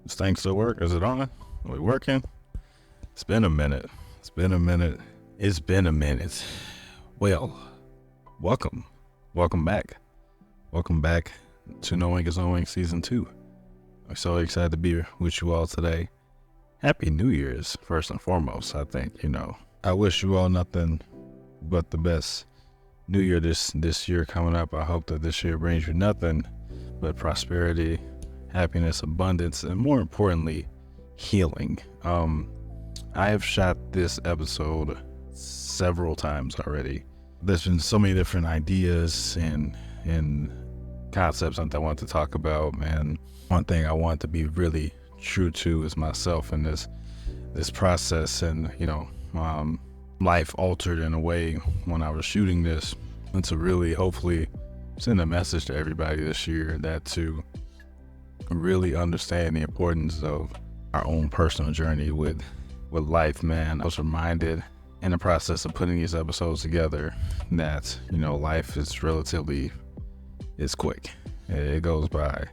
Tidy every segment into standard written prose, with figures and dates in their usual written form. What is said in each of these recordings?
This thing still work? Is it on? Are we working? It's been a minute. Well, welcome. Welcome back to Knowing is Owing Season 2. I'm so excited to be with you all today. Happy New Year's, first and foremost. I think, I wish you all nothing but the best New Year this year coming up. I hope that this year brings you nothing but prosperity, happiness, abundance, and more importantly, healing. I have shot this episode several times already. There's been so many different ideas and concepts that I want to talk about, and one thing I want to be really true to is myself in this process. And life altered in a way when I was shooting this, and to really hopefully send a message to everybody this year that to really understand the importance of our own personal journey with life, man. I was reminded in the process of putting these episodes together that, life is it's quick. It goes by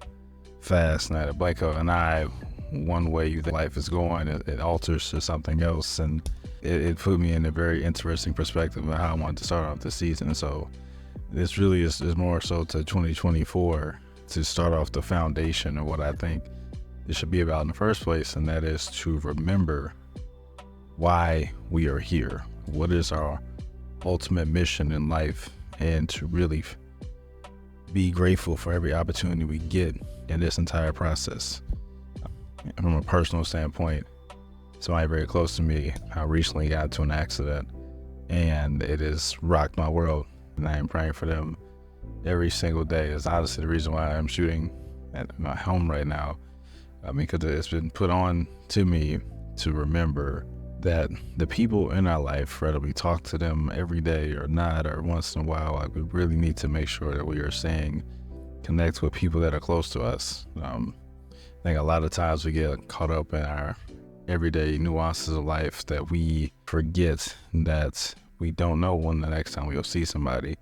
fast, and at a blink of an eye, one way you think life is going, it alters to something else. And it put me in a very interesting perspective of how I wanted to start off this season. So this really is more so to 2024 to start off the foundation of what I think it should be about in the first place, and that is to remember why we are here. What is our ultimate mission in life, and to really be grateful for every opportunity we get in this entire process. From a personal standpoint, somebody very close to me, I recently got into an accident, and it has rocked my world, and I am praying for them every single day. Is honestly the reason why I'm shooting at my home right now, because it's been put on to me to remember that the people in our life, whether we talk to them every day or not, or once in a while, we really need to make sure that we are connect with people that are close to us. I think a lot of times we get caught up in our everyday nuances of life that we forget that we don't know when the next time we'll see somebody.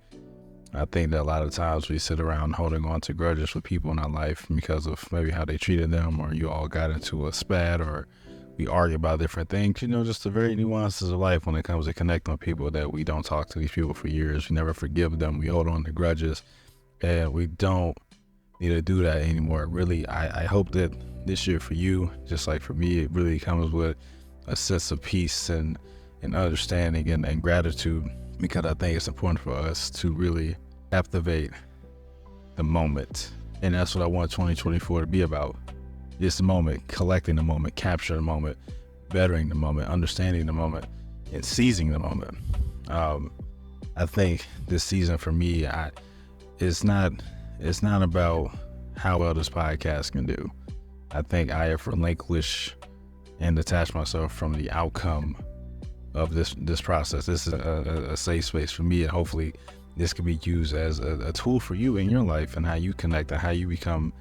I think that a lot of times we sit around holding on to grudges with people in our life because of maybe how they treated them, or you all got into a spat, or we argue about different things, just the very nuances of life when it comes to connecting with people that we don't talk to these people for years. We never forgive them. We hold on to grudges, and we don't need to do that anymore. Really, I hope that this year for you, just like for me, it really comes with a sense of peace and understanding and gratitude, because I think it's important for us to really captivate the moment. And that's what I want 2024 to be about. This moment, collecting the moment, capturing the moment, bettering the moment, understanding the moment, and seizing the moment. I think this season for me, it's not about how well this podcast can do. I think I have relinquished and detached myself from the outcome of this process. This is a safe space for me, and hopefully this can be used as a tool for you in your life, and how you connect and how you become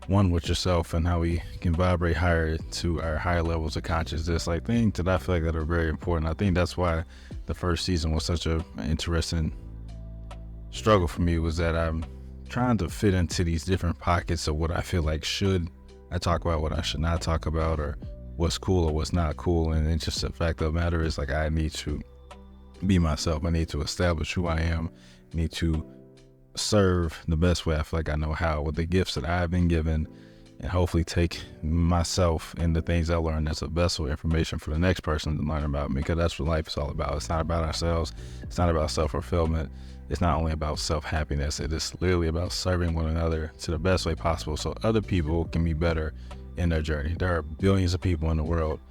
one with yourself, and how we can vibrate higher to our higher levels of consciousness, like things that I feel like that are very important. I think that's why the first season was such an interesting struggle for me, was that I'm trying to fit into these different pockets of what I feel like should I talk about, what I should not talk about, or what's cool or what's not cool. And it's just the fact of the matter is, like, I need to be myself. I need to establish who I am. I need to serve the best way I feel like I know how, with the gifts that I've been given, and hopefully take myself and the things I learned as a vessel information for the next person to learn about me, because that's what life is all about. It's not about ourselves. It's not about self-fulfillment. It's not only about self-happiness. It is literally about serving one another to the best way possible so other people can be better in their journey. There are billions of people in the world.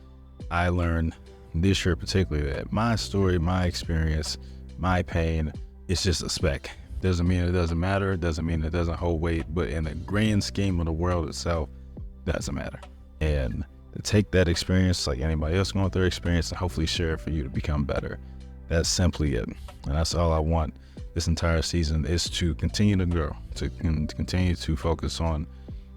I learned this year particularly that my story, my experience, my pain, it's just a speck. Doesn't mean it doesn't matter. Doesn't mean it doesn't hold weight. But in the grand scheme of the world itself, doesn't matter. And to take that experience, like anybody else going through their experience, and hopefully share it for you to become better. That's simply it. And that's all I want this entire season, is to continue to grow, to continue to focus on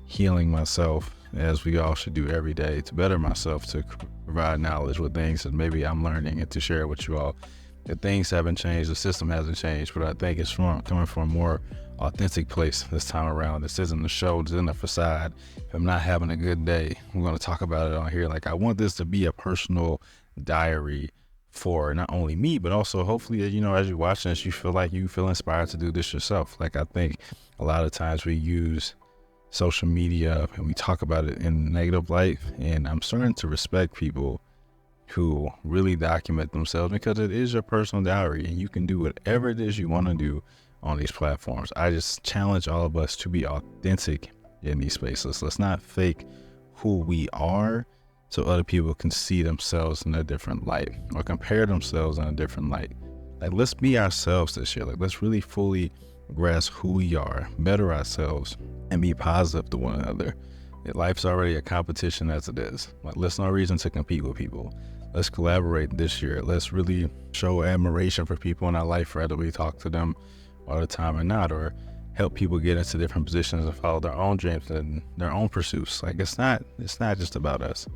healing myself, as we all should do every day, to better myself, to provide knowledge with things that maybe I'm learning, and to share with you all. That things haven't changed, the system hasn't changed, but I think it's coming from a more authentic place this time around. This isn't a show, this isn't a facade. If I'm not having a good day, I'm going to talk about it on here. Like, I want this to be a personal diary for not only me, but also hopefully, as you're watching this, you feel inspired to do this yourself. Like, I think a lot of times we use social media and we talk about it in negative light, and I'm starting to respect people who really document themselves, because it is your personal diary and you can do whatever it is you want to do on these platforms. I just challenge all of us to be authentic in these spaces. Let's not fake who we are so other people can see themselves in a different light or compare themselves in a different light. Like, let's be ourselves this year. Like, let's really fully grasp who we are, better ourselves, and be positive to one another. Life's already a competition as it is. Like, there's no reason to compete with people. Let's collaborate this year. Let's really show admiration for people in our life, whether we talk to them all the time or not, or help people get into different positions and follow their own dreams and their own pursuits. Like, it's not just about us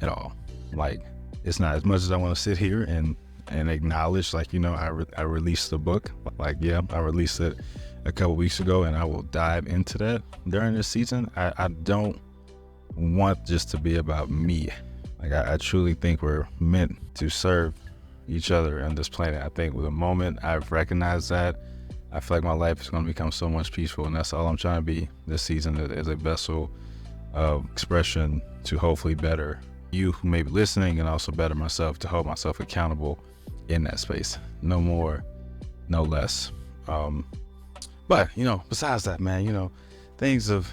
at all. Like, it's not, as much as I want to sit here and acknowledge, like, I released the book. Like, yeah, I released it a couple weeks ago, and I will dive into that during this season. I don't want just to be about me. Like, I truly think we're meant to serve each other on this planet. I think with the moment I've recognized that, I feel like my life is going to become so much peaceful, and that's all I'm trying to be this season, as a vessel of expression to hopefully better you who may be listening, and also better myself to hold myself accountable in that space. No more, no less. But besides that, man, things have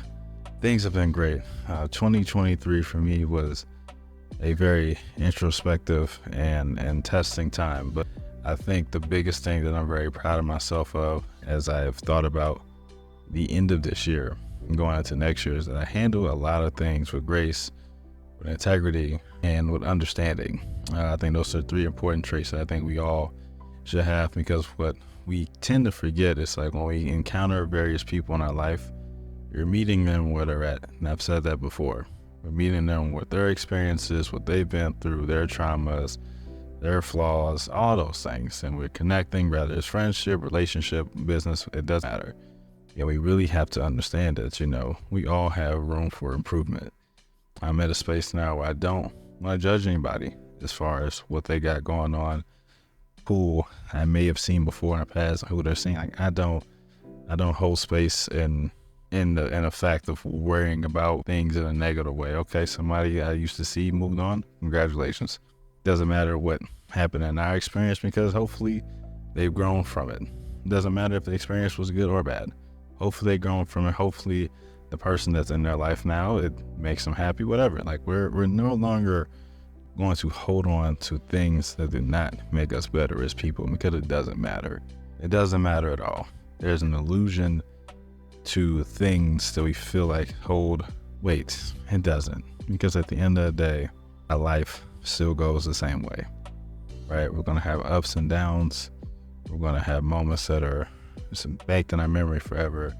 been great. 2023 for me was a very introspective and testing time, but I think the biggest thing that I'm very proud of myself of, as I have thought about the end of this year and going into next year, is that I handle a lot of things with grace, with integrity, and with understanding. I think those are three important traits that I think we all should have, because what we tend to forget is, like, when we encounter various people in our life, you're meeting them where they're at. And I've said that before. We're meeting them with their experiences, what they've been through, their traumas, their flaws, all those things. And we're connecting, whether it's friendship, relationship, business, it doesn't matter. We really have to understand that, we all have room for improvement. I'm at a space now where I don't want to judge anybody as far as what they got going on, who I may have seen before in the past, who they're seeing. Like, I don't hold space in the fact of worrying about things in a negative way. Okay, somebody I used to see moved on, congratulations. Doesn't matter what happened in our experience, because hopefully they've grown from it. Doesn't matter if the experience was good or bad. Hopefully they've grown from it. Hopefully the person that's in their life now, it makes them happy, whatever. Like, we're no longer going to hold on to things that did not make us better as people, because it doesn't matter. It doesn't matter at all. There's an illusion to things that we feel like hold weight. It doesn't, because at the end of the day, our life still goes the same way, right? We're going to have ups and downs. We're going to have moments that are just baked in our memory forever.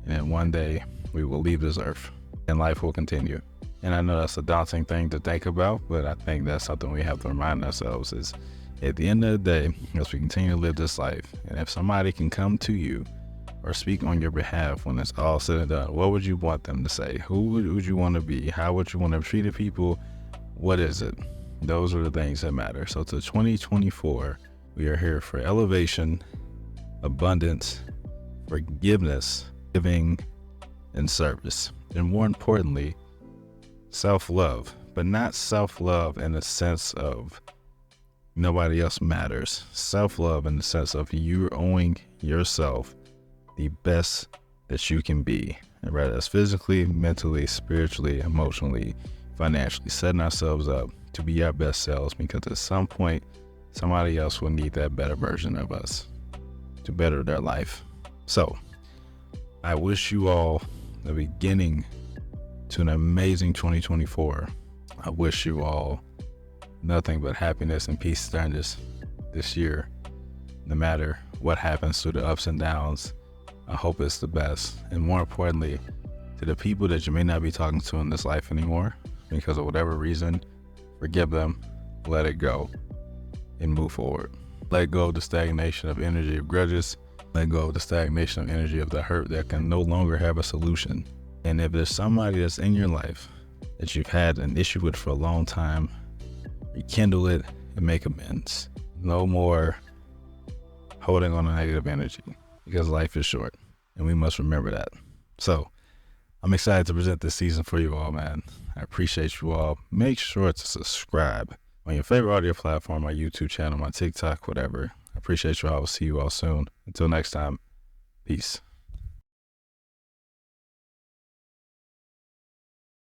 And then one day we will leave this earth and life will continue. And I know that's a daunting thing to think about, but I think that's something we have to remind ourselves is, at the end of the day, as we continue to live this life, and if somebody can come to you or speak on your behalf when it's all said and done, what would you want them to say? Who would you want to be? How would you want to treat people? What is it? Those are the things that matter. So to 2024, we are here for elevation, abundance, forgiveness, giving, and service. And more importantly, self-love, but not self-love in the sense of nobody else matters. Self-love in the sense of you owing yourself the best that you can be, and whether that's physically, mentally, spiritually, emotionally, financially, setting ourselves up to be our best selves, because at some point, somebody else will need that better version of us to better their life. So I wish you all the beginning to an amazing 2024. I wish you all nothing but happiness and peace during this year. No matter what happens through the ups and downs, I hope it's the best. And more importantly, to the people that you may not be talking to in this life anymore, because of whatever reason, forgive them, let it go, and move forward. Let go of the stagnation of energy of grudges, Let go of the stagnation of energy of the hurt that can no longer have a solution. And if there's somebody that's in your life that you've had an issue with for a long time, rekindle it and make amends. No more holding on to negative energy, because life is short and we must remember that. So I'm excited to present this season for you all, man. I appreciate you all. Make sure to subscribe on your favorite audio platform, my YouTube channel, my TikTok, whatever. I appreciate you all. I'll see you all soon. Until next time, peace.